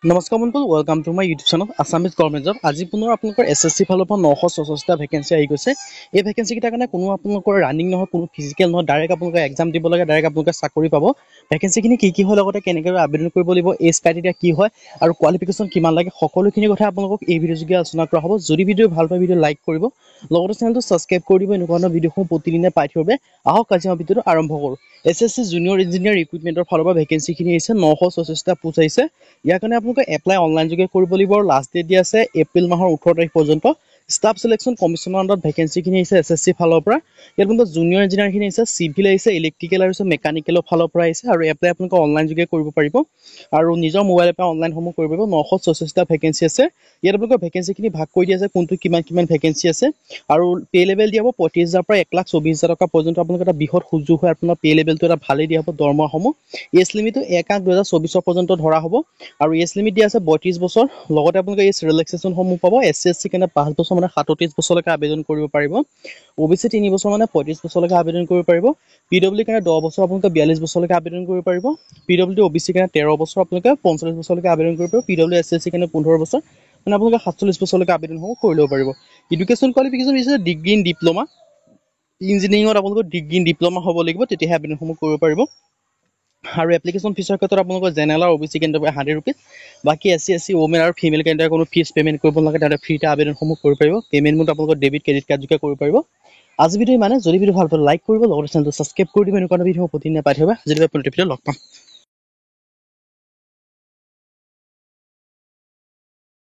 নমস্কাৰ বন্ধু, welcome to my YouTube channel Assamese government job. আজি পুনৰ আপোনালোকৰ এছএছচি ফালৰ পৰা 964টা ভেকেঞ্চি আহি গৈছে। এই ভেকেঞ্চিকেইটাৰ কাৰণে কোনো আপোনালোকৰ ৰানিং নহয়, কোনো ফিজিকেল নহয়, ডাইৰেক্ট আপোনালোকে এক্সাম দিব লাগে, ডাইৰেক্ট আপোনালোকে চাকৰি পাব। ভেকেঞ্চিখিনি কি হয়, লগতে কেনেকৈ আবেদন কৰিব লাগিব, এজ ক্ৰাইটেৰিয়া কি হয় আৰু কোৱালিফিকেশ্যন কিমান লাগে, সকলোখিনি কথা আপোনালোকক এই ভিডিঅ' যোগে আলোচনা কৰা হ'ব। যদি ভিডিঅ' ভাল পায় ভিডিঅ' লাইক কৰিব, লগতে চেনেলটো ছাবস্ক্ৰাইব কৰি দিব। এনেকুৱা ধৰণৰ ভিডিঅ'সমূহ প্ৰতিদিনে পাই থাকিব। আহক আজি আমাৰ ভিডিঅ'টো আৰম্ভ কৰোঁ। এছএছচি জুনিয়ৰ ইঞ্জিনিয়াৰ ৰিক্ৰুটমেণ্টৰ ফালৰ পৰা ভেকেঞ্চিখিনি আহিছে, 964টা পোষ্ট আহিছে। ইয়াৰ কাৰণে আপোনালোকে এপ্লাই অনলাইন যোগে কৰিব লাগিব আৰু লাষ্ট ডেট দিয়া আছে এপ্ৰিল মাহৰ 18 তাৰিখ পৰ্যন্ত। ষ্টাফ চিলেকশ্যন কমিশ্যনৰ আণ্ডাৰত ভেকেঞ্চিখিনি আহিছে এছএছচি ফালৰ পৰা। ইয়াত আপোনালোকৰ জুনিয়ৰ ইঞ্জিনিয়াৰখিনি আহিছে, চিভিল আহিছে, ইলেক্ট্ৰিকেল আৰু মেকানিকেলৰ ফালৰ পৰা আহিছে আৰু এপ্লাই আপোনালোকে অনলাইন যোগে কৰিব পাৰিব আৰু নিজৰ মোবাইলৰ পৰা অনলাইনসমূহ কৰিব পাৰিব। 964টা ভেকেঞ্চি আছে। ইয়াত আপোনালোকৰ ভেকেঞ্চিখিনি ভাগ কৰি দিয়া আছে, কোনটো কিমান ভেকেঞ্চি আছে আৰু পে লেভেল দিয়া হ'ব 35,000 পৰা 1,24,000 টকা পৰ্যন্ত। আপোনালোকে এটা বৃহৎ সুযোগ হয়, আপোনাৰ পে লেভেলটো এটা ভালেই দিয়া হ'ব। দৰমহাসমূহ এজ লিমিটটো 1/8/2024 পৰ্যন্ত ধৰা হ'ব আৰু এজ লিমিট দিয়া আছে 32 বছৰ। লগতে আপোনালোকে এজ ৰিলেক্সেশ্যনসমূহ পাব। SC/SC কাৰণে 5 বছৰ মানে 37 বছৰলৈকে আবেদন কৰিব পাৰিব। OBC 3 বছৰ মানে 35 বছৰলৈকে আবেদন কৰিব পাৰিব। PWD কাৰণে 10 বছৰ আপোনালোকে 42 বছৰলৈকে আবেদন কৰিব পাৰিব। PWD OBC কাৰণে 13 বছৰ আপোনালোকে 45 বছৰলৈকে আবেদন কৰিব পাৰিব। PWD SC/SC কাৰণে 15 বছৰ মানে আপোনালোকে 47 বছৰলৈকে আবেদনসমূহ কৰি ল'ব পাৰিব। এডুকেশ্যন কোৱালিফিকেশ্যন হৈছে ডিগ্ৰী ইন ডিপ্ল'মা। ইঞ্জিনিয়াৰিঙত আপোনালোকৰ ডিগ্ৰী ইন ডিপ্ল'মা হ'ব লাগিব, তেতিয়াহে আবেদনসমূহ কৰিব পাৰিব। আৰু এপ্লিকেশ্যন ফিচৰ ক্ষেত্ৰত আপোনালোকৰ জেনেৰেল আৰু OBC কেন্দ্ৰৰ 100 ৰুপিজ। বাকী SC/SC ওমেন আৰু ফিমেল কেন্দ্ৰৰ কোনো ফিজ পে'মেণ্ট কৰিব নালাগে, তেওঁলোকে ফ্ৰীতে আবেদনসমূহ কৰিব পাৰিব। পে'মেণ্ট মোড আপোনালোকৰ ডেবিট ক্ৰেডিট কাৰ্ড যোগে কৰিব পাৰিব। আজি ভিডিঅ' মানে যদি ভিডিঅ' ভাল পায় লাইক কৰিব, লগতে চেনেলটো ছাবস্ক্ৰাইব কৰি দিব। এনেকুৱা ভিডিঅ' প্ৰতিদিনে পাই থাকিব। যদি আপুনি ভিডিঅ' লগ পাম।